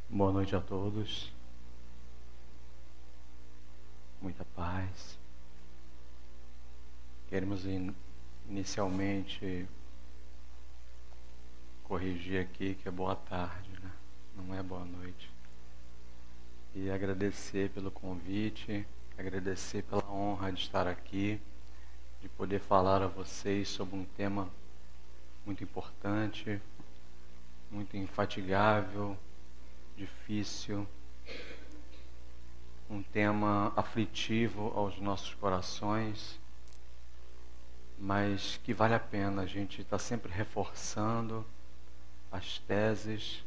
Boa noite a todos. Muita paz. Queremos inicialmente corrigir aqui que é boa tarde, né? Não é boa noite. E agradecer pelo convite, agradecer pela honra de estar aqui, de poder falar a vocês sobre um tema muito importante, muito infatigável, difícil, um tema aflitivo aos nossos corações, mas que vale a pena a gente estar sempre reforçando as teses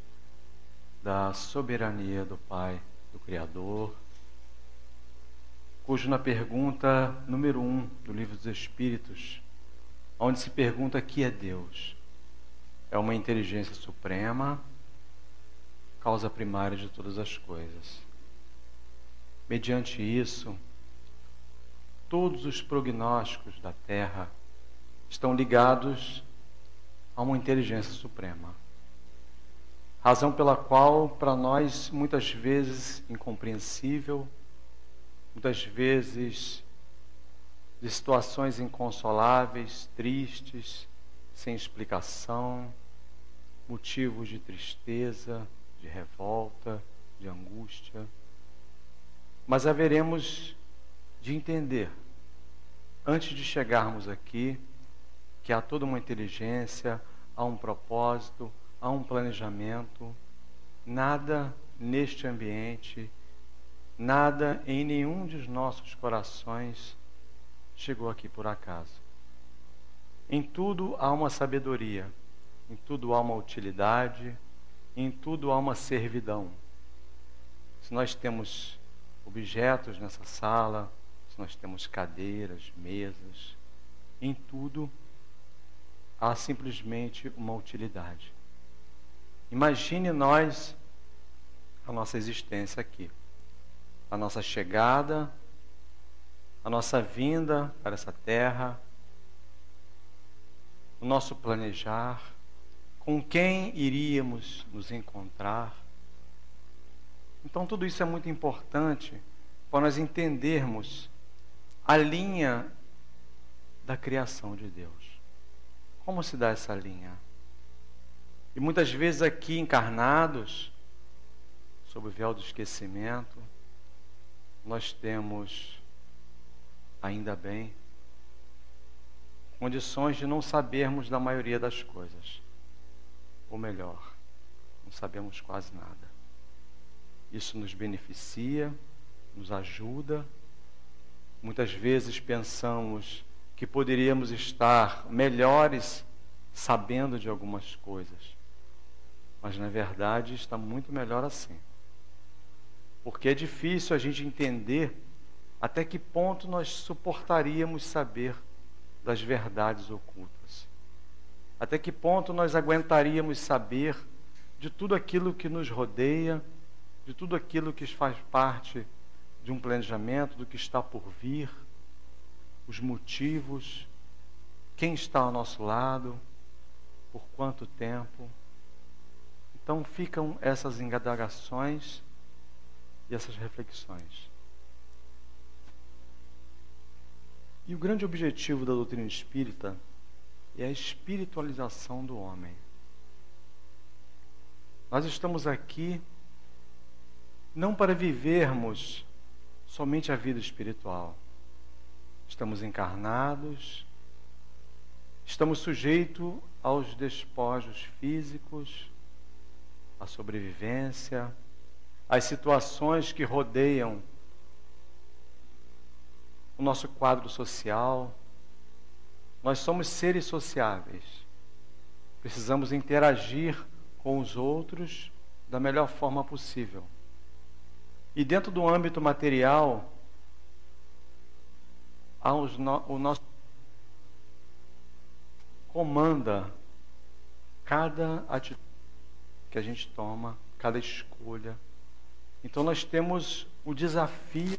da soberania do Pai, do Criador, cujo na pergunta número 1 do Livro dos Espíritos, onde se pergunta que é Deus, é uma inteligência suprema, causa primária de todas as coisas. Mediante isso, todos os prognósticos da Terra estão ligados a uma inteligência suprema. Razão pela qual, para nós, muitas vezes incompreensível, muitas vezes de situações inconsoláveis, tristes, sem explicação, motivos de tristeza, de revolta, de angústia. Mas haveremos de entender, antes de chegarmos aqui, que há toda uma inteligência, há um propósito, há um planejamento. Nada neste ambiente, nada em nenhum dos nossos corações chegou aqui por acaso. Em tudo há uma sabedoria, em tudo há uma utilidade, em tudo há uma servidão. Se nós temos objetos nessa sala, se nós temos cadeiras, mesas, em tudo há simplesmente uma utilidade. Imagine nós, a nossa existência aqui, a nossa chegada, a nossa vinda para essa terra, o nosso planejar, com quem iríamos nos encontrar. Então tudo isso é muito importante para nós entendermos a linha da criação de Deus. Como se dá essa linha? E muitas vezes aqui encarnados, sob o véu do esquecimento, nós temos, ainda bem, condições de não sabermos da maioria das coisas. Ou melhor, não sabemos quase nada. Isso nos beneficia, nos ajuda. Muitas vezes pensamos que poderíamos estar melhores sabendo de algumas coisas. Mas na verdade está muito melhor assim. Porque é difícil a gente entender até que ponto nós suportaríamos saber das verdades ocultas. Até que ponto nós aguentaríamos saber de tudo aquilo que nos rodeia, de tudo aquilo que faz parte de um planejamento, do que está por vir, os motivos, quem está ao nosso lado, por quanto tempo. Então ficam essas indagações e essas reflexões. E o grande objetivo da doutrina espírita é a espiritualização do homem. Nós estamos aqui não para vivermos somente a vida espiritual. Estamos encarnados, estamos sujeitos aos despojos físicos, à sobrevivência, às situações que rodeiam o nosso quadro social. Nós somos seres sociáveis. Precisamos interagir com os outros da melhor forma possível. E dentro do âmbito material, o nosso comanda cada atitude que a gente toma, cada escolha. Então nós temos o desafio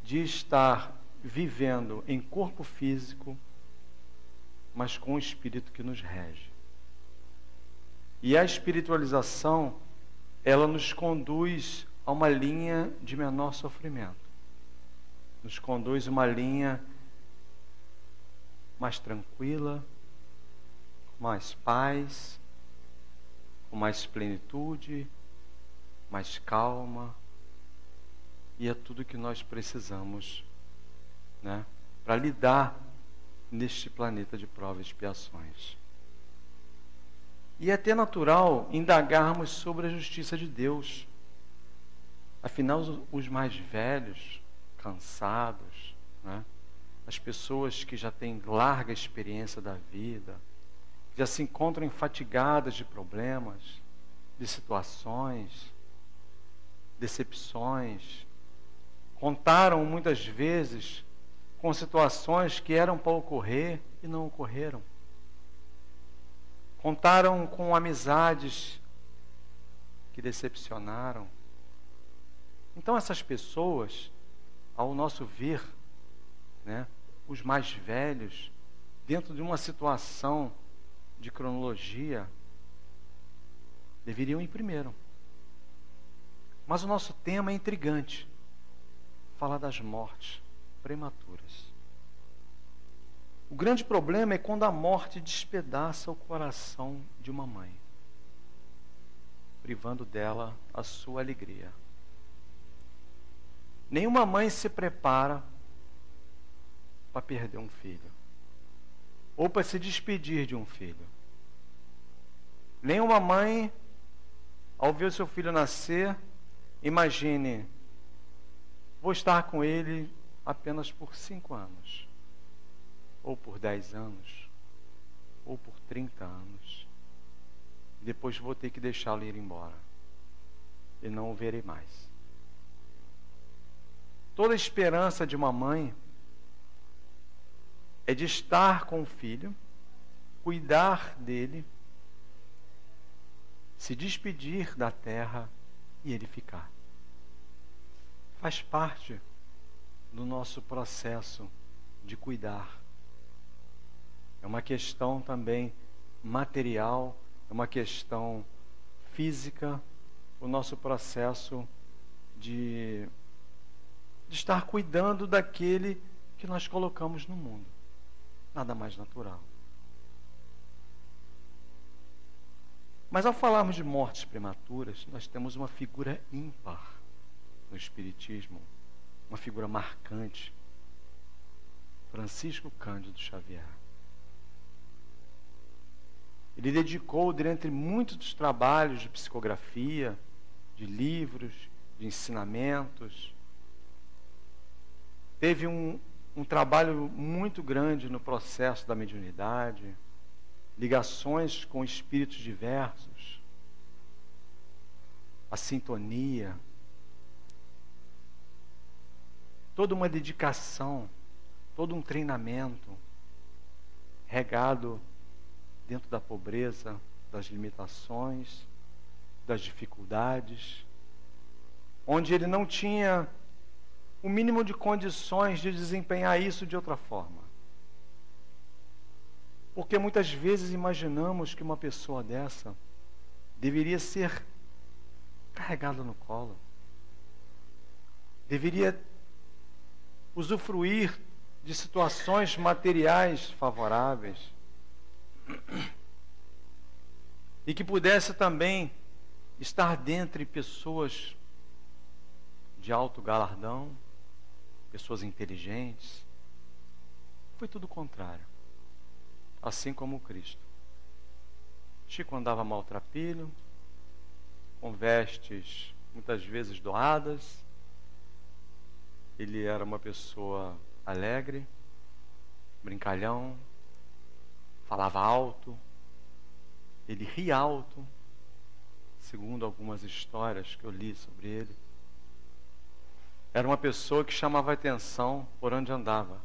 de estar vivendo em corpo físico, mas com o Espírito que nos rege. E a espiritualização, ela nos conduz a uma linha de menor sofrimento. Nos conduz a uma linha mais tranquila, com mais paz, com mais plenitude, mais calma. E é tudo que nós precisamos, né, para lidar neste planeta de provas e expiações. E é até natural indagarmos sobre a justiça de Deus. Afinal, os mais velhos, cansados, né, as pessoas que já têm larga experiência da vida, que já se encontram fatigadas de problemas, de situações, decepções, contaram muitas vezes com situações que eram para ocorrer e não ocorreram. Contaram com amizades que decepcionaram. Então essas pessoas, ao nosso ver, né, os mais velhos, dentro de uma situação de cronologia, deveriam ir primeiro. Mas o nosso tema é intrigante. Falar das mortes prematuras. O grande problema é quando a morte despedaça o coração de uma mãe, privando dela a sua alegria. Nenhuma mãe se prepara para perder um filho, ou para se despedir de um filho. Nenhuma mãe, ao ver o seu filho nascer, imagine: vou estar com ele apenas por 5 anos, ou por 10 anos, ou por 30 anos. Depois vou ter que deixá-lo ir embora, e não o verei mais. Toda a esperança de uma mãe é de estar com o filho, cuidar dele, se despedir da terra e ele ficar. Faz parte do nosso processo de cuidar. É uma questão também material, é uma questão física, o nosso processo de estar cuidando daquele que nós colocamos no mundo. Nada mais natural. Mas ao falarmos de mortes prematuras, nós temos uma figura ímpar no Espiritismo, uma figura marcante, Francisco Cândido Xavier. Ele dedicou, dentre muitos trabalhos de psicografia, de livros, de ensinamentos, teve um trabalho muito grande no processo da mediunidade, ligações com espíritos diversos, a sintonia, toda uma dedicação, todo um treinamento regado dentro da pobreza, das limitações, das dificuldades, onde ele não tinha o mínimo de condições de desempenhar isso de outra forma. Porque muitas vezes imaginamos que uma pessoa dessa deveria ser carregada no colo, deveria usufruir de situações materiais favoráveis e que pudesse também estar dentre pessoas de alto galardão, pessoas inteligentes. Foi tudo o contrário. Assim como o Cristo. Chico andava maltrapilho, com vestes muitas vezes doadas. Ele era uma pessoa alegre, brincalhão, falava alto, ele ria alto, segundo algumas histórias que eu li sobre ele. Era uma pessoa que chamava atenção por onde andava.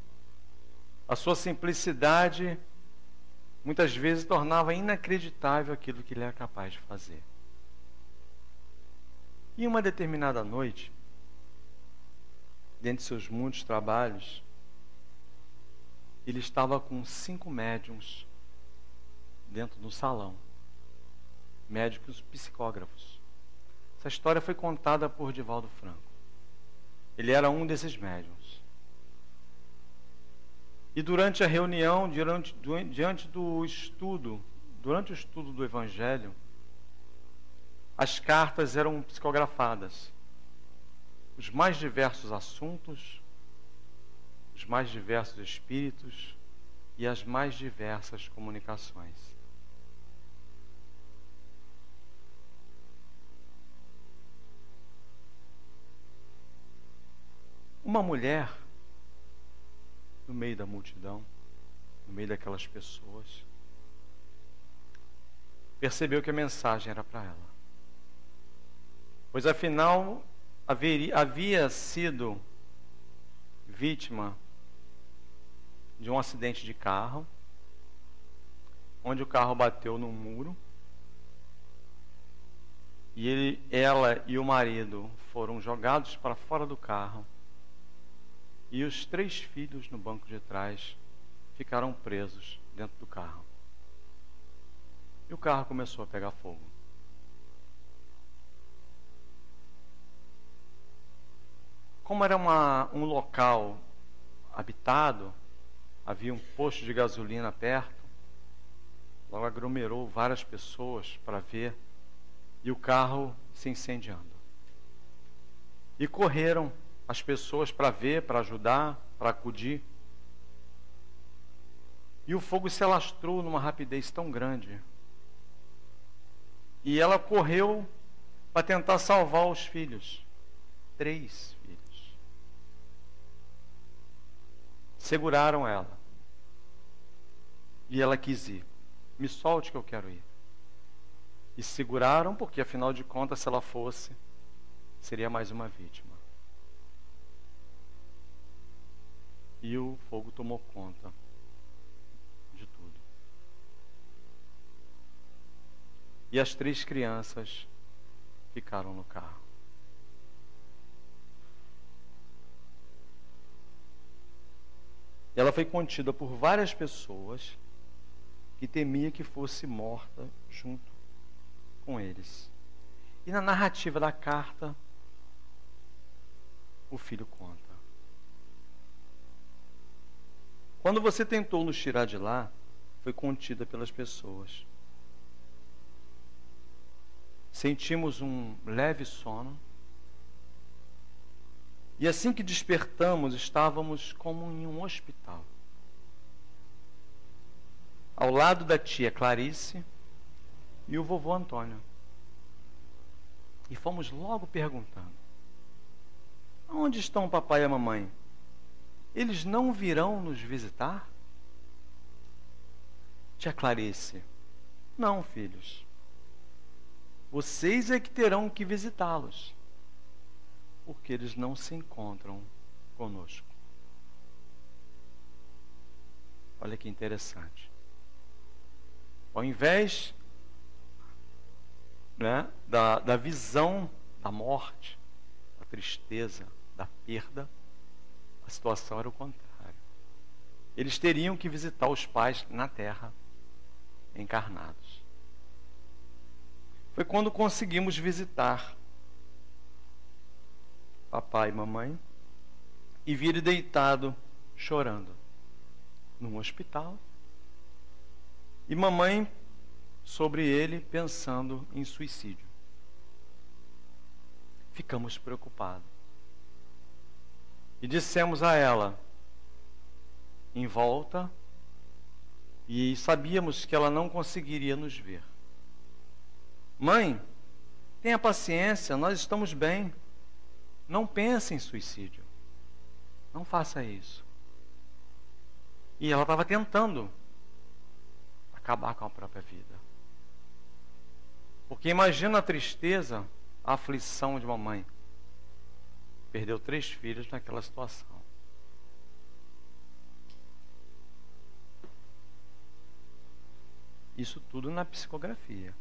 A sua simplicidade muitas vezes tornava inacreditável aquilo que ele era capaz de fazer. E uma determinada noite, dentre seus muitos trabalhos, ele estava com 5 médiuns dentro do salão. Médicos psicógrafos. Essa história foi contada por Divaldo Franco. Ele era um desses médiuns. E durante a reunião, durante o estudo do Evangelho, as cartas eram psicografadas. Os mais diversos assuntos, os mais diversos espíritos e as mais diversas comunicações. Uma mulher, no meio da multidão, no meio daquelas pessoas, percebeu que a mensagem era para ela. Pois afinal, havia sido vítima de um acidente de carro, onde o carro bateu num muro, e ela e o marido foram jogados para fora do carro, e os 3 filhos no banco de trás ficaram presos dentro do carro. E o carro começou a pegar fogo. Como era um local habitado, havia um posto de gasolina perto, logo aglomerou várias pessoas para ver, e o carro se incendiando. E correram as pessoas para ver, para ajudar, para acudir. E o fogo se alastrou numa rapidez tão grande. E ela correu para tentar salvar os filhos. 3 filhos. Seguraram ela. E ela quis ir. Me solte que eu quero ir. E seguraram porque, afinal de contas, se ela fosse, seria mais uma vítima. E o fogo tomou conta de tudo. E as 3 crianças ficaram no carro. Ela foi contida por várias pessoas que temia que fosse morta junto com eles. E na narrativa da carta, o filho conta: quando você tentou nos tirar de lá, foi contida pelas pessoas. Sentimos um leve sono. E assim que despertamos, estávamos como em um hospital. Ao lado da tia Clarice e o vovô Antônio. E fomos logo perguntando: onde estão o papai e a mamãe? Eles não virão nos visitar? Tia Clarice: não, filhos. Vocês é que terão que visitá-los, porque eles não se encontram conosco. Olha que interessante. Ao invés, da visão da morte, da tristeza, da perda, a situação era o contrário. Eles teriam que visitar os pais na terra, encarnados. Foi quando conseguimos visitar papai e mamãe e vi ele deitado, chorando, num hospital. E mamãe sobre ele pensando em suicídio. Ficamos preocupados. E dissemos a ela, em volta, e sabíamos que ela não conseguiria nos ver: mãe, tenha paciência, nós estamos bem. Não pense em suicídio. Não faça isso. E ela estava tentando acabar com a própria vida. Porque imagina a tristeza, a aflição de uma mãe. Perdeu 3 filhos naquela situação. Isso tudo na psicografia.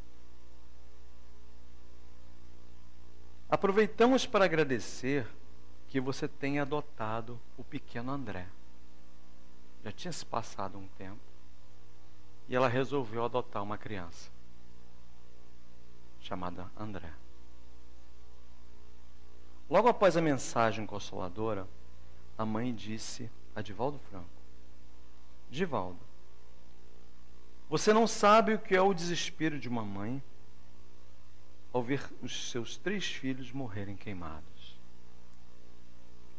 Aproveitamos para agradecer que você tenha adotado o pequeno André. Já tinha se passado um tempo e ela resolveu adotar uma criança chamada André. Logo após a mensagem consoladora, a mãe disse a Divaldo Franco: Divaldo, você não sabe o que é o desespero de uma mãe ao ver os seus 3 filhos morrerem queimados.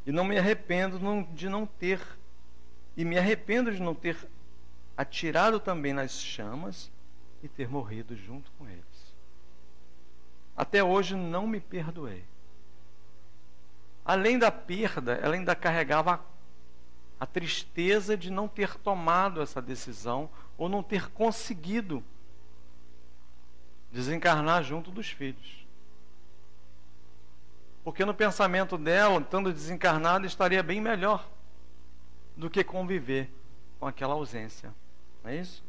E me arrependo de não ter atirado também nas chamas e ter morrido junto com eles. Até hoje não me perdoei. Além da perda, ela ainda carregava a tristeza de não ter tomado essa decisão ou não ter conseguido desencarnar junto dos filhos. Porque no pensamento dela, estando desencarnada, estaria bem melhor do que conviver com aquela ausência. Não é isso?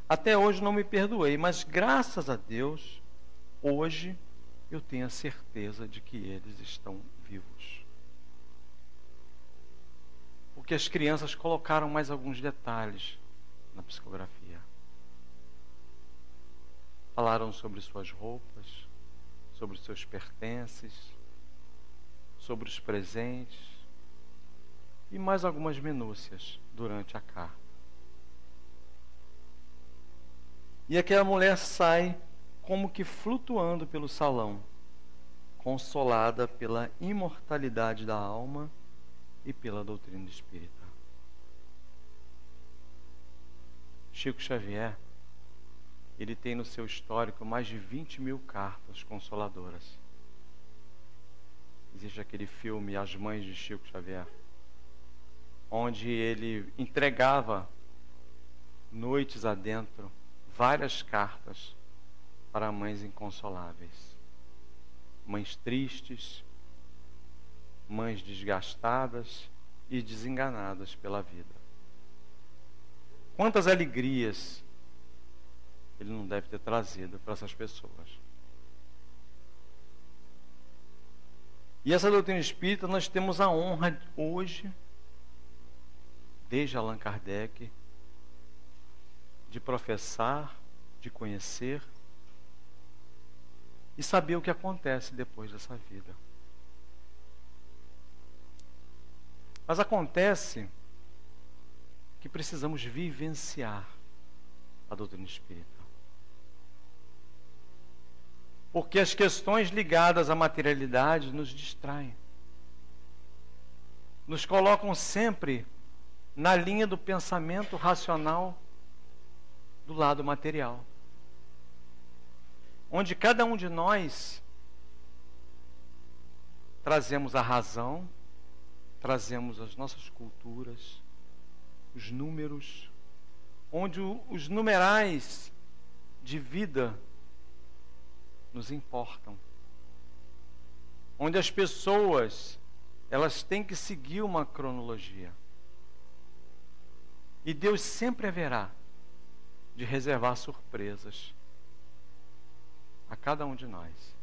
Até hoje não me perdoei, mas graças a Deus, hoje eu tenho a certeza de que eles estão vivos. Porque as crianças colocaram mais alguns detalhes na psicografia. Falaram sobre suas roupas, sobre seus pertences, sobre os presentes e mais algumas minúcias durante a carta. E aquela mulher sai como que flutuando pelo salão, consolada pela imortalidade da alma e pela doutrina espírita. Chico Xavier, ele tem no seu histórico mais de 20.000 cartas consoladoras. Existe aquele filme As Mães de Chico Xavier, onde ele entregava noites adentro várias cartas para mães inconsoláveis, mães tristes, mães desgastadas e desenganadas pela vida. Quantas alegrias ele não deve ter trazido para essas pessoas. E essa doutrina espírita nós temos a honra hoje, desde Allan Kardec, de professar, de conhecer e saber o que acontece depois dessa vida. Mas acontece que precisamos vivenciar a doutrina espírita. Porque as questões ligadas à materialidade nos distraem. Nos colocam sempre na linha do pensamento racional do lado material. Onde cada um de nós trazemos a razão, trazemos as nossas culturas, os números, onde os numerais de vida nos importam. Onde as pessoas, elas têm que seguir uma cronologia. E Deus sempre haverá de reservar surpresas a cada um de nós.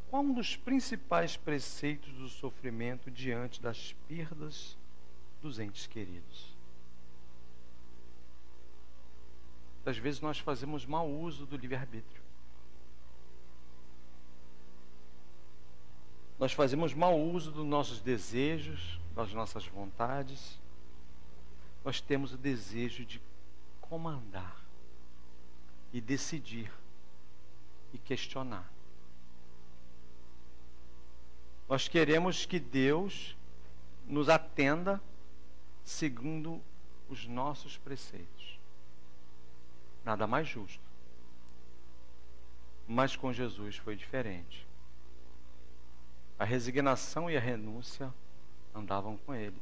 Qual um dos principais preceitos do sofrimento diante das perdas dos entes queridos? Às vezes nós fazemos mau uso do livre-arbítrio. Nós fazemos mau uso dos nossos desejos, das nossas vontades. Nós temos o desejo de comandar e decidir e questionar. Nós queremos que Deus nos atenda segundo os nossos preceitos. Nada mais justo. Mas com Jesus foi diferente. A resignação e a renúncia andavam com ele.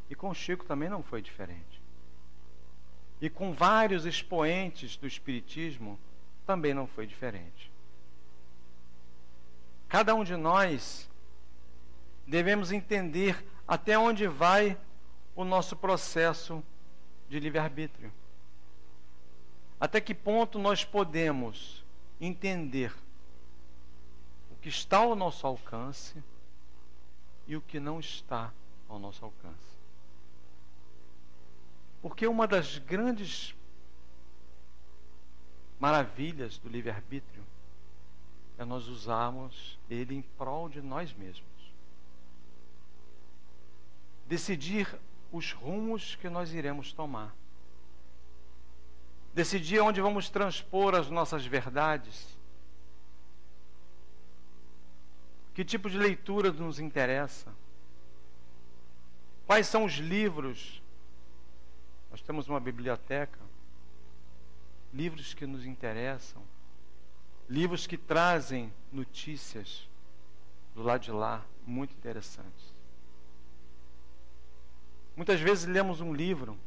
E com Chico também não foi diferente. E com vários expoentes do Espiritismo também não foi diferente. Cada um de nós devemos entender até onde vai o nosso processo de livre-arbítrio. Até que ponto nós podemos entender o que está ao nosso alcance e o que não está ao nosso alcance. Porque uma das grandes maravilhas do livre-arbítrio é nós usarmos ele em prol de nós mesmos. Decidir os rumos que nós iremos tomar. Decidir onde vamos transpor as nossas verdades. Que tipo de leitura nos interessa? Quais são os livros? Nós temos uma biblioteca. Livros que nos interessam. Livros que trazem notícias do lado de lá, muito interessantes. Muitas vezes lemos um livro,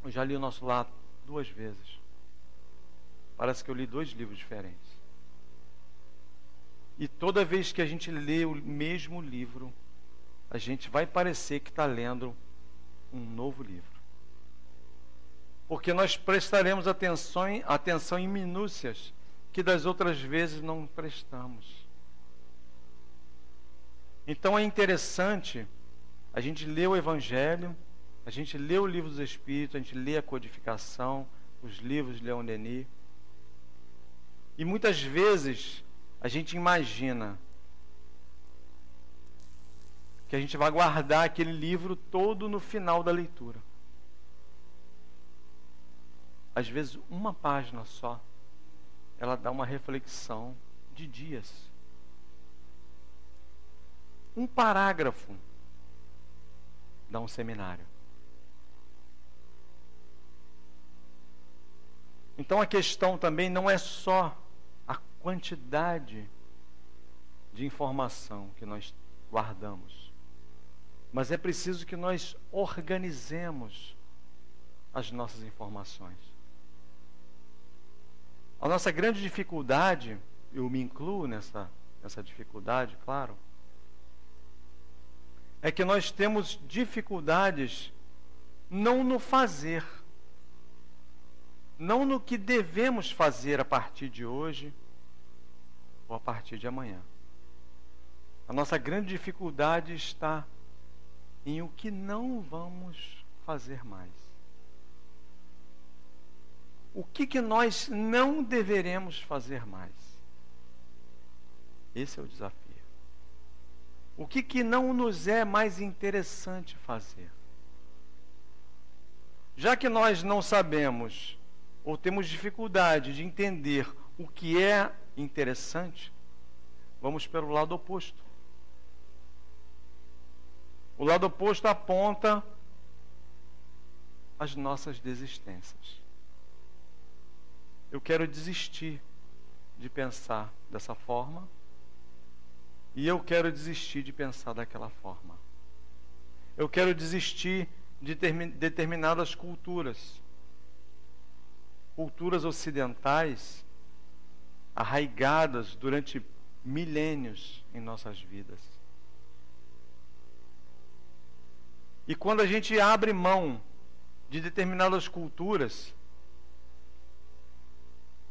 eu já li o nosso lar 2 vezes. Parece que eu li 2 livros diferentes. E toda vez que a gente lê o mesmo livro, a gente vai parecer que está lendo um novo livro. Porque nós prestaremos atenção em minúcias que das outras vezes não prestamos. Então é interessante a gente lê o Evangelho, a gente lê o Livro dos Espíritos, a gente lê a Codificação, os livros de Leon Denis. E muitas vezes a gente imagina que a gente vai guardar aquele livro todo no final da leitura. Às vezes uma página só, ela dá uma reflexão de dias. Um parágrafo dá um seminário. Então a questão também não é só a quantidade de informação que nós guardamos, mas é preciso que nós organizemos as nossas informações. A nossa grande dificuldade, eu me incluo nessa dificuldade, claro, é que nós temos dificuldades não no fazer, não no que devemos fazer a partir de hoje ou a partir de amanhã. A nossa grande dificuldade está em o que não vamos fazer mais. O que nós não deveremos fazer mais? Esse é o desafio. O que não nos é mais interessante fazer? Já que nós não sabemos ou temos dificuldade de entender o que é interessante, vamos pelo lado oposto. O lado oposto aponta as nossas desistências. Eu quero desistir de pensar dessa forma e eu quero desistir de pensar daquela forma. Eu quero desistir de determinadas culturas. Culturas ocidentais arraigadas durante milênios em nossas vidas. E quando a gente abre mão de determinadas culturas,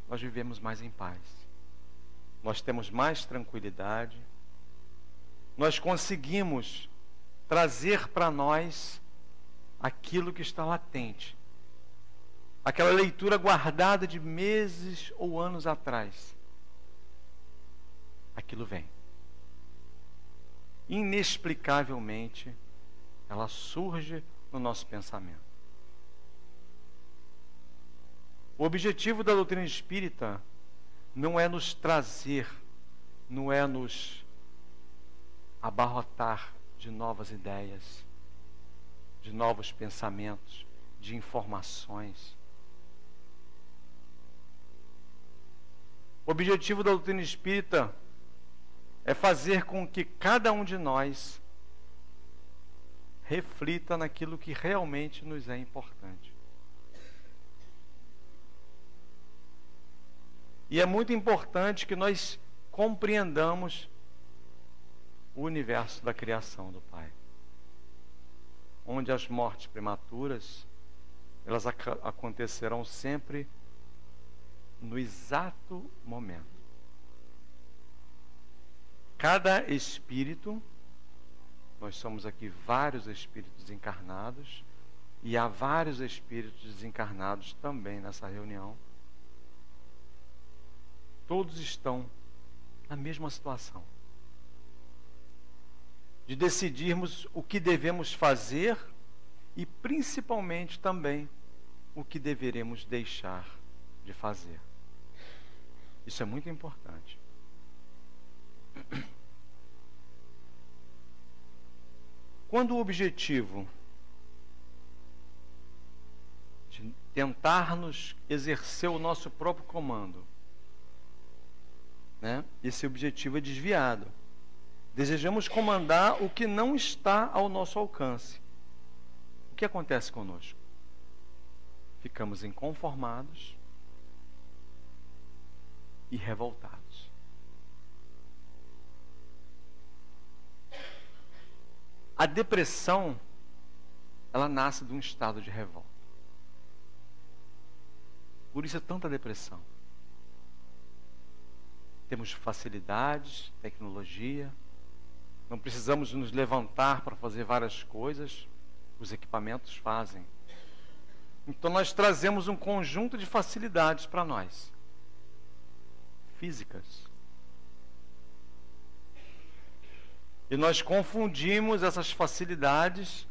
nós vivemos mais em paz. Nós temos mais tranquilidade. Nós conseguimos trazer para nós aquilo que está latente. Aquela leitura guardada de meses ou anos atrás. Aquilo vem. Inexplicavelmente, ela surge no nosso pensamento. O objetivo da doutrina espírita não é nos trazer, não é nos abarrotar de novas ideias, de novos pensamentos, de informações. O objetivo da doutrina espírita é fazer com que cada um de nós reflita naquilo que realmente nos é importante. E é muito importante que nós compreendamos o universo da criação do Pai, onde as mortes prematuras elas acontecerão sempre no exato momento. Cada espírito, nós somos aqui vários espíritos encarnados, e há vários espíritos desencarnados também nessa reunião. Todos estão na mesma situação de decidirmos o que devemos fazer e principalmente também o que deveremos deixar de fazer. Isso é muito importante. Quando o objetivo de tentarmos exercer o nosso próprio comando, né, esse objetivo é desviado. Desejamos comandar o que não está ao nosso alcance. O que acontece conosco? Ficamos inconformados e revoltados. A depressão, ela nasce de um estado de revolta. Por isso é tanta depressão. Temos facilidades, tecnologia, não precisamos nos levantar para fazer várias coisas, os equipamentos fazem. Então nós trazemos um conjunto de facilidades para nós, físicas. E nós confundimos essas facilidades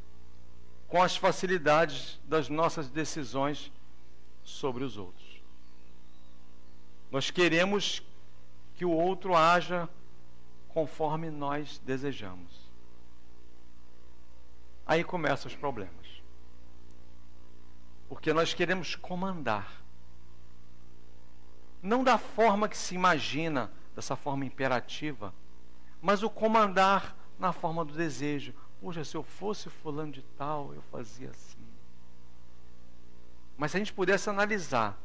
com as facilidades das nossas decisões sobre os outros. Nós queremos que o outro haja conforme nós desejamos. Aí começam os problemas. Porque nós queremos comandar. Não da forma que se imagina, dessa forma imperativa, mas o comandar na forma do desejo. Poxa, se eu fosse fulano de tal, eu fazia assim. Mas se a gente pudesse analisar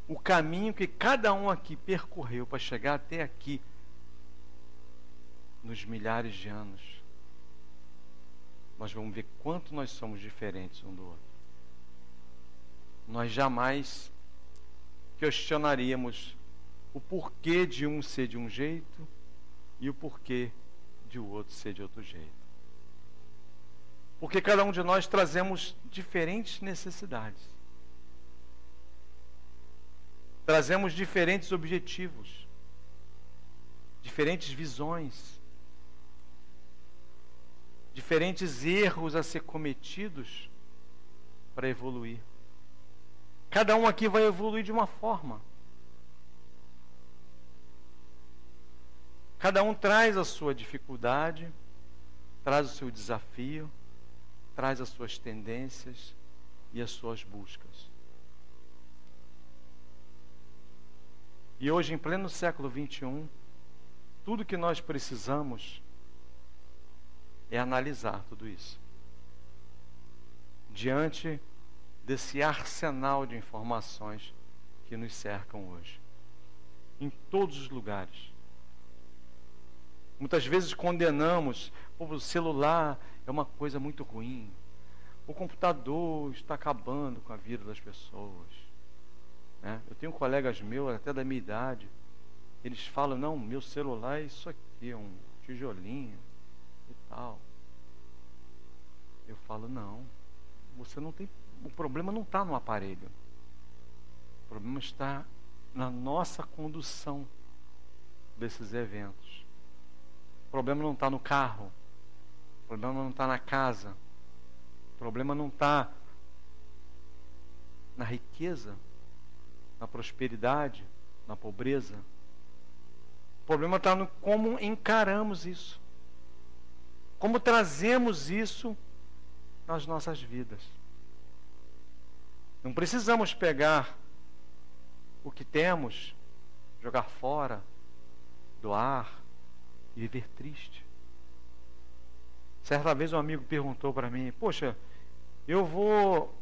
o caminho que cada um aqui percorreu para chegar até aqui, nos milhares de anos, nós vamos ver quanto nós somos diferentes um do outro. Nós jamais questionaríamos o porquê de um ser de um jeito e o porquê de o outro ser de outro jeito. Porque cada um de nós trazemos diferentes necessidades. Trazemos diferentes objetivos, diferentes visões, diferentes erros a ser cometidos para evoluir. Cada um aqui vai evoluir de uma forma. Cada um traz a sua dificuldade, traz o seu desafio, traz as suas tendências e as suas buscas. E hoje, em pleno século XXI, tudo que nós precisamos é analisar tudo isso. Diante desse arsenal de informações que nos cercam hoje. Em todos os lugares. Muitas vezes condenamos, o celular é uma coisa muito ruim. O computador está acabando com a vida das pessoas. Né? Eu tenho colegas meus, até da minha idade, eles falam, não, meu celular é isso aqui, é um tijolinho e tal. Eu falo, não, você não tem, o problema não está no aparelho. O problema está na nossa condução desses eventos. O problema não está no carro. O problema não está na casa. O problema não está na riqueza, na prosperidade, na pobreza. O problema está no como encaramos isso. Como trazemos isso nas nossas vidas. Não precisamos pegar o que temos, jogar fora, doar e viver triste. Certa vez um amigo perguntou para mim, poxa, eu vou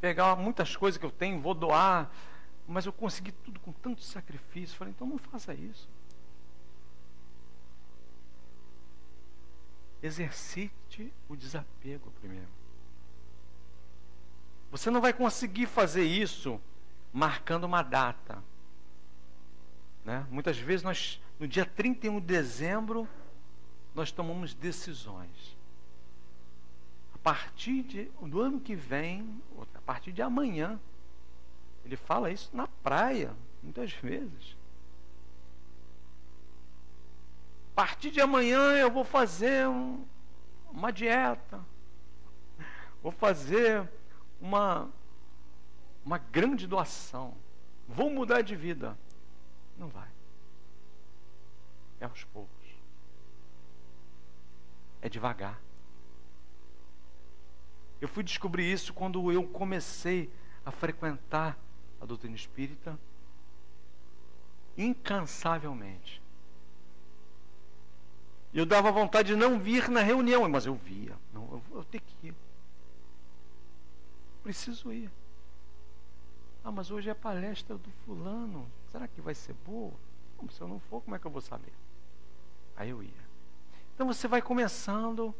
pegar muitas coisas que eu tenho, vou doar, mas eu consegui tudo com tanto sacrifício. Eu falei, então não faça isso. Exercite o desapego primeiro. Você não vai conseguir fazer isso marcando uma data. Né? Muitas vezes nós, no dia 31 de dezembro, nós tomamos decisões. A partir do ano que vem, a partir de amanhã, ele fala isso na praia, muitas vezes. A partir de amanhã eu vou fazer uma dieta. Vou fazer uma grande doação. Vou mudar de vida. Não vai. É aos poucos. É devagar. Eu fui descobrir isso quando eu comecei a frequentar a doutrina espírita incansavelmente. Eu dava vontade de não vir na reunião, mas eu via. Não, eu tenho que ir. Preciso ir. Ah, mas hoje é a palestra do fulano. Será que vai ser boa? Bom, se eu não for, como é que eu vou saber? Aí eu ia. Então você vai começando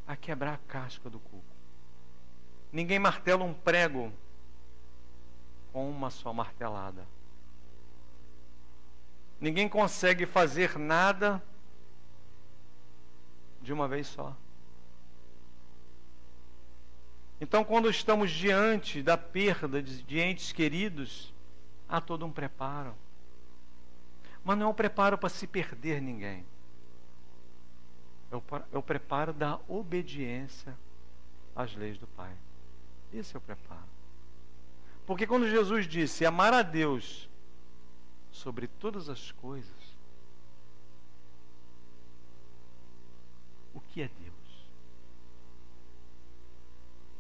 a quebrar a casca do coco. Ninguém martela um prego com uma só martelada. Ninguém consegue fazer nada de uma vez só. Então, quando estamos diante da perda de entes queridos, há todo um preparo. Mas não é um preparo para se perder ninguém. É o preparo da obediência às leis do Pai. Esse é o preparo. Porque quando Jesus disse amar a Deus sobre todas as coisas, o que é Deus?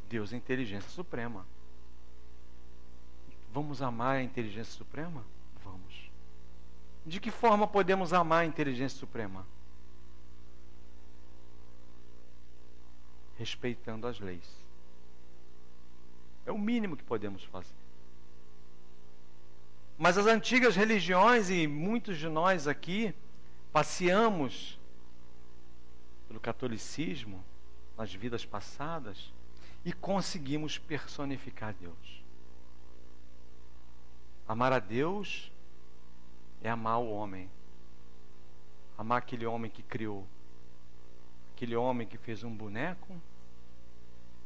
Deus é a inteligência suprema. Vamos amar a inteligência suprema? Vamos. De que forma podemos amar a inteligência suprema? Respeitando as leis. É o mínimo que podemos fazer. Mas as antigas religiões, e muitos de nós aqui, passeamos pelo catolicismo, nas vidas passadas, e conseguimos personificar Deus. Amar a Deus é amar o homem. Amar aquele homem que criou. Aquele homem que fez um boneco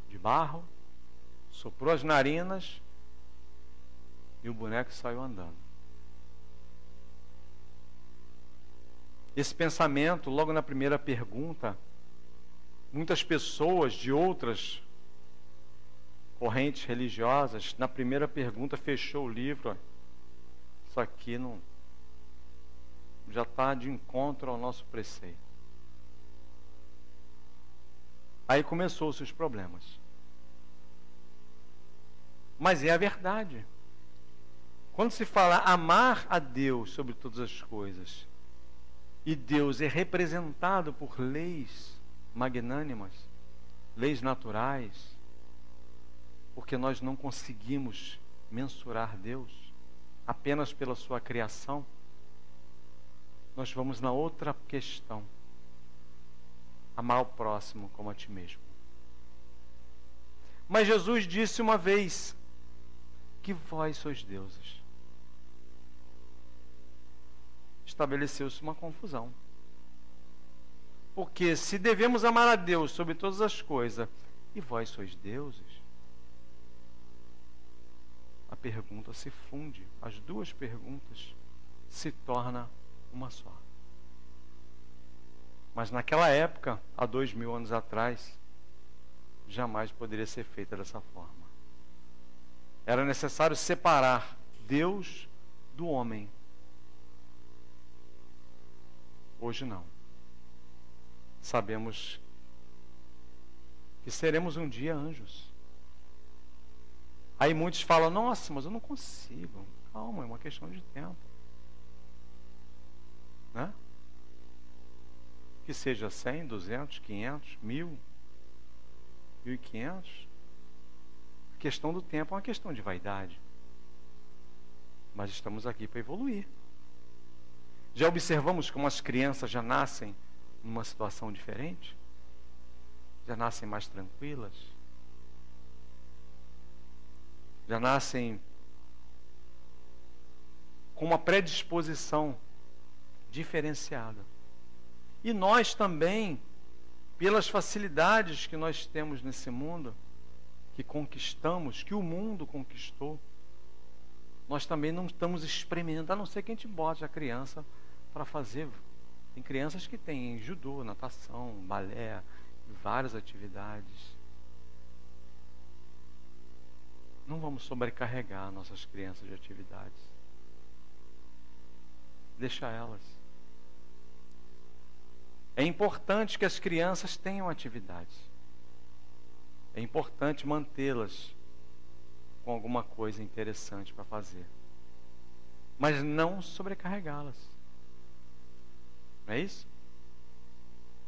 de barro, soprou as narinas e o boneco saiu andando. Esse pensamento, logo na primeira pergunta, muitas pessoas de outras correntes religiosas, na primeira pergunta fechou o livro. Isso aqui não já está de encontro ao nosso preceito. Aí começou-se os problemas. Mas é a verdade. Quando se fala amar a Deus sobre todas as coisas, e Deus é representado por leis magnânimas, leis naturais, porque nós não conseguimos mensurar Deus apenas pela sua criação, nós vamos na outra questão. Amar o próximo como a ti mesmo. Mas Jesus disse uma vez que vós sois deuses. Estabeleceu-se uma confusão. Porque se devemos amar a Deus sobre todas as coisas, e vós sois deuses, a pergunta se funde, as duas perguntas se tornam uma só. Mas naquela época, há 2000 anos atrás, jamais poderia ser feita dessa forma. Era necessário separar Deus do homem. Hoje não. Sabemos que seremos um dia anjos. Aí muitos falam, nossa, mas eu não consigo. Calma, é uma questão de tempo. Né? Que seja 100, 200, 500, 1000, 1500. A questão do tempo é uma questão de vaidade. Mas estamos aqui para evoluir. Já observamos como as crianças já nascem numa situação diferente? Já nascem mais tranquilas? já nascem com uma predisposição diferenciada. E nós também, pelas facilidades que nós temos nesse mundo, que conquistamos, que o mundo conquistou, nós também não estamos experimentando, a não ser que a gente bote a criança para fazer. Tem crianças que têm judô, natação, balé, várias atividades. Não vamos sobrecarregar nossas crianças de atividades. Deixa elas. É importante que as crianças tenham atividades. É importante mantê-las com alguma coisa interessante para fazer. Mas não sobrecarregá-las. Não é isso?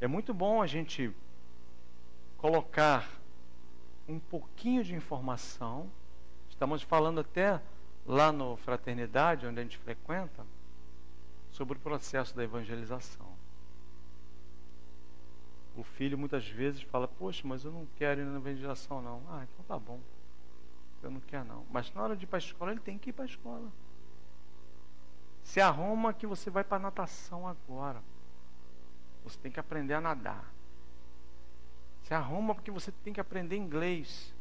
É muito bom a gente colocar um pouquinho de informação. Estamos falando até lá no Fraternidade, onde a gente frequenta, sobre o processo da evangelização. O filho muitas vezes fala, poxa, mas eu não quero ir na evangelização não. Ah, então tá bom. Eu não quero não. Mas na hora de ir para a escola, ele tem que ir para a escola. Se arruma que você vai para a natação agora. Você tem que aprender a nadar. Se arruma porque você tem que aprender inglês.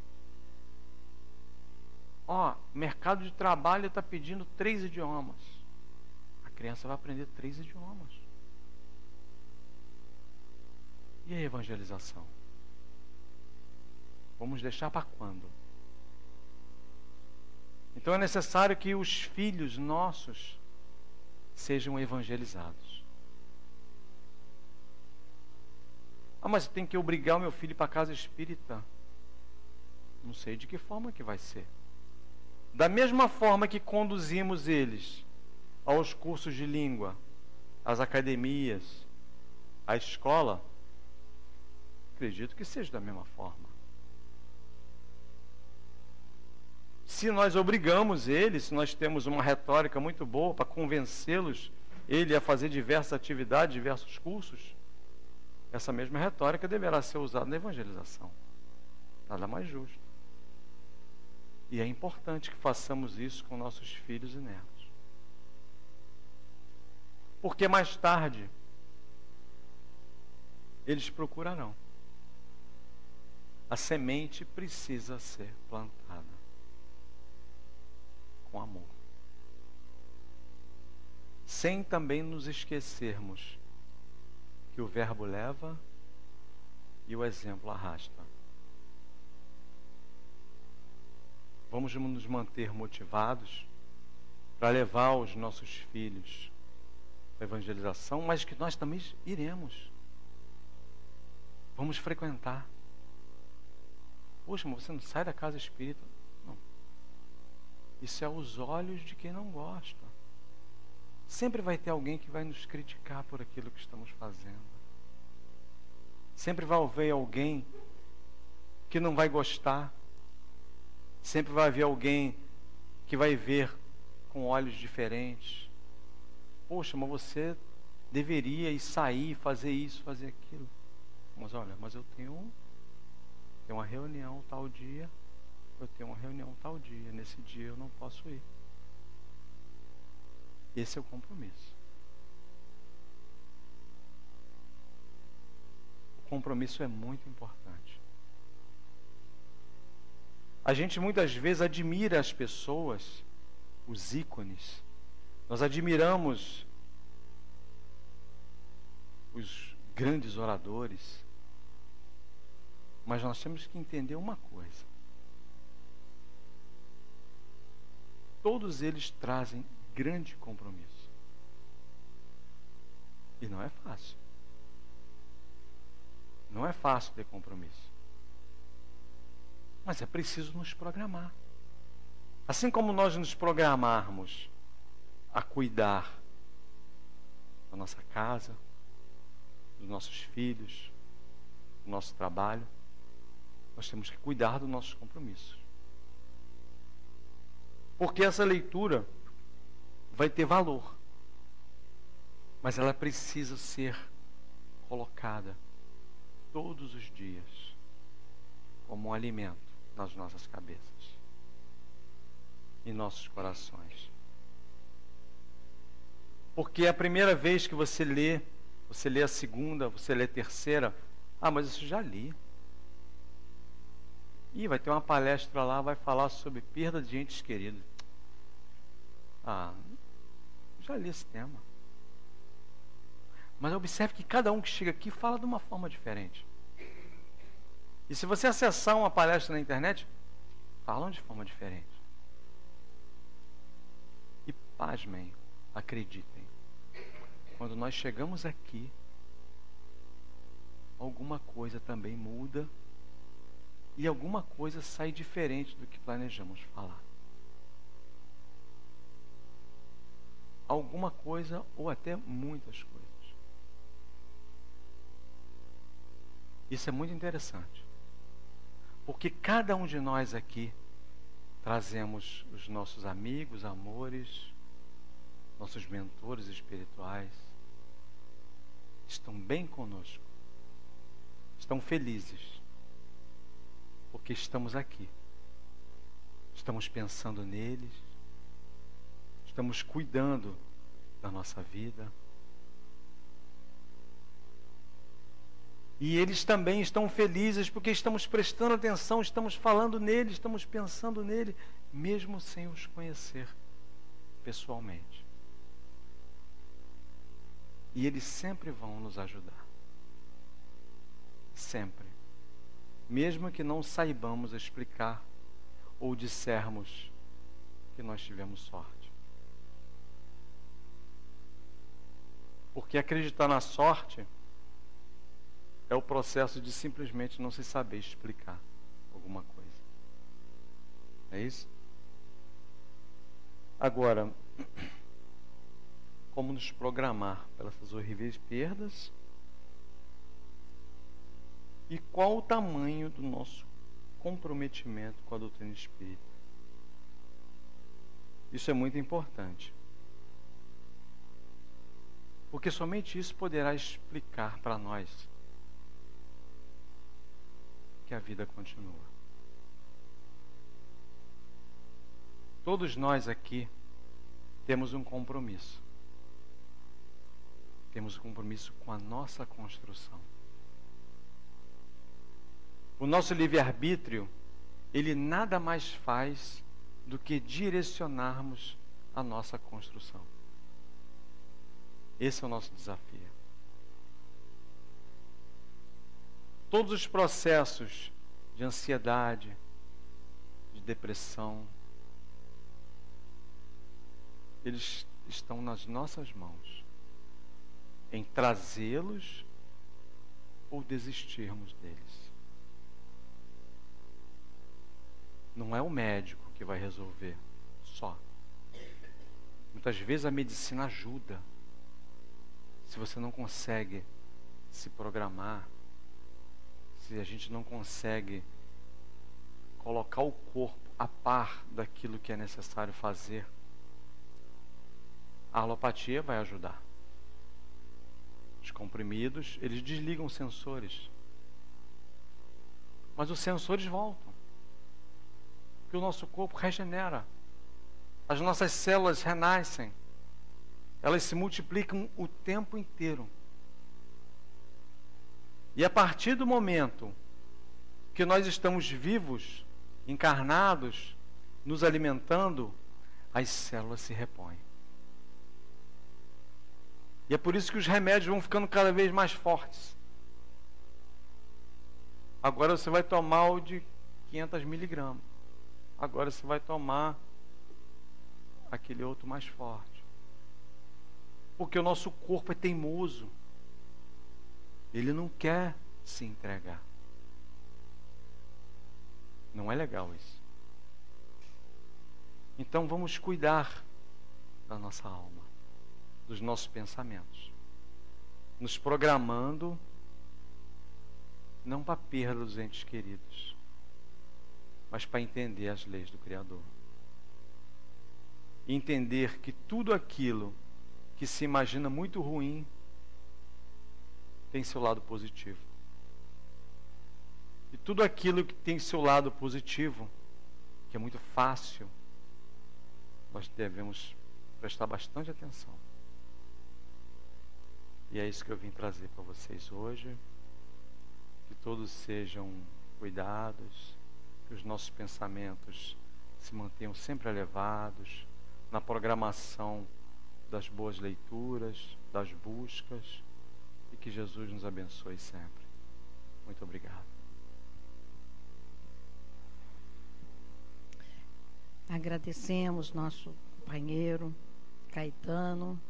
Ó, mercado de trabalho está pedindo 3 idiomas. A criança vai aprender 3 idiomas. E a evangelização? Vamos deixar para quando? Então é necessário que os filhos nossos sejam evangelizados. Ah, mas tem que obrigar o meu filho para a casa espírita? Não sei de que forma que vai ser. Da mesma forma que conduzimos eles aos cursos de língua, às academias, à escola, acredito que seja da mesma forma. Se nós obrigamos eles, se nós temos uma retórica muito boa para convencê-los, ele a fazer diversas atividades, diversos cursos, essa mesma retórica deverá ser usada na evangelização. Nada mais justo. E é importante que façamos isso com nossos filhos e netos. Porque mais tarde, eles procurarão. A semente precisa ser plantada com amor. Sem também nos esquecermos que o verbo leva e o exemplo arrasta. Vamos nos manter motivados para levar os nossos filhos à evangelização, mas que nós também iremos. Vamos frequentar. Poxa, mas você não sai da casa espírita? Não. Isso é aos olhos de quem não gosta. Sempre vai ter alguém que vai nos criticar por aquilo que estamos fazendo. Sempre vai haver alguém que não vai gostar. Sempre vai haver alguém que vai ver com olhos diferentes. Poxa, mas você deveria ir sair, fazer isso, fazer aquilo. Mas olha, mas eu tenho uma reunião tal dia, eu tenho uma reunião tal dia, nesse dia eu não posso ir. Esse é o compromisso. O compromisso é muito importante. A gente muitas vezes admira as pessoas, os ícones. Nós admiramos os grandes oradores. Mas nós temos que entender uma coisa. Todos eles trazem grande compromisso. E não é fácil. Não é fácil ter compromisso. Mas é preciso nos programar. Assim como nós nos programarmos a cuidar da nossa casa, dos nossos filhos, do nosso trabalho, nós temos que cuidar dos nossos compromissos. Porque essa leitura vai ter valor. Mas ela precisa ser colocada todos os dias como um alimento nas nossas cabeças. em nossos corações. Porque a primeira vez que você lê a segunda, você lê a terceira, mas isso já li. Vai ter uma palestra lá, vai falar sobre perda de entes queridos. Já li esse tema. Mas observe que cada um que chega aqui fala de uma forma diferente. E se você acessar uma palestra na internet, falam de forma diferente. E pasmem, acreditem, quando nós chegamos aqui, alguma coisa também muda e alguma coisa sai diferente do que planejamos falar. Alguma coisa ou até muitas coisas. Isso é muito interessante. Porque cada um de nós aqui trazemos os nossos amigos, amores, nossos mentores espirituais. Estão bem conosco. Estão felizes. Porque estamos aqui. Estamos pensando neles. Estamos cuidando da nossa vida. E eles também estão felizes porque estamos prestando atenção, estamos falando nele, estamos pensando nele, mesmo sem os conhecer pessoalmente. E eles sempre vão nos ajudar. Sempre. Mesmo que não saibamos explicar ou dissermos que nós tivemos sorte. Porque acreditar na sorte é o processo de simplesmente não se saber explicar alguma coisa. É isso? Agora, como nos programar pelas horríveis perdas? E qual o tamanho do nosso comprometimento com a doutrina espírita? Isso é muito importante. Porque somente isso poderá explicar para nós que a vida continua. Todos nós aqui temos um compromisso. Temos um compromisso com a nossa construção. O nosso livre-arbítrio, ele nada mais faz do que direcionarmos a nossa construção. Esse é o nosso desafio. Todos os processos de ansiedade, de depressão, eles estão nas nossas mãos, em trazê-los ou desistirmos deles. Não é o médico que vai resolver só. Muitas vezes a medicina ajuda. Se você não consegue se programar, se a gente não consegue colocar o corpo a par daquilo que é necessário fazer, a alopatia vai ajudar. Os comprimidos, eles desligam os sensores. Mas os sensores voltam. Porque o nosso corpo regenera. As nossas células renascem. Elas se multiplicam o tempo inteiro. E a partir do momento que nós estamos vivos, encarnados, nos alimentando, as células se repõem. E é por isso que os remédios vão ficando cada vez mais fortes. Agora você vai tomar o de 500 miligramas. Agora você vai tomar aquele outro mais forte. Porque o nosso corpo é teimoso. Ele não quer se entregar. Não é legal isso. Então vamos cuidar da nossa alma, dos nossos pensamentos, nos programando não para a perda dos entes queridos, mas para entender as leis do Criador. E entender que tudo aquilo que se imagina muito ruim tem seu lado positivo. E tudo aquilo que tem seu lado positivo, que é muito fácil, nós devemos prestar bastante atenção. E é isso que eu vim trazer para vocês hoje. Que todos sejam cuidados, que os nossos pensamentos se mantenham sempre elevados na programação das boas leituras, das buscas, e que Jesus nos abençoe sempre. Muito obrigado. Agradecemos nosso companheiro Caetano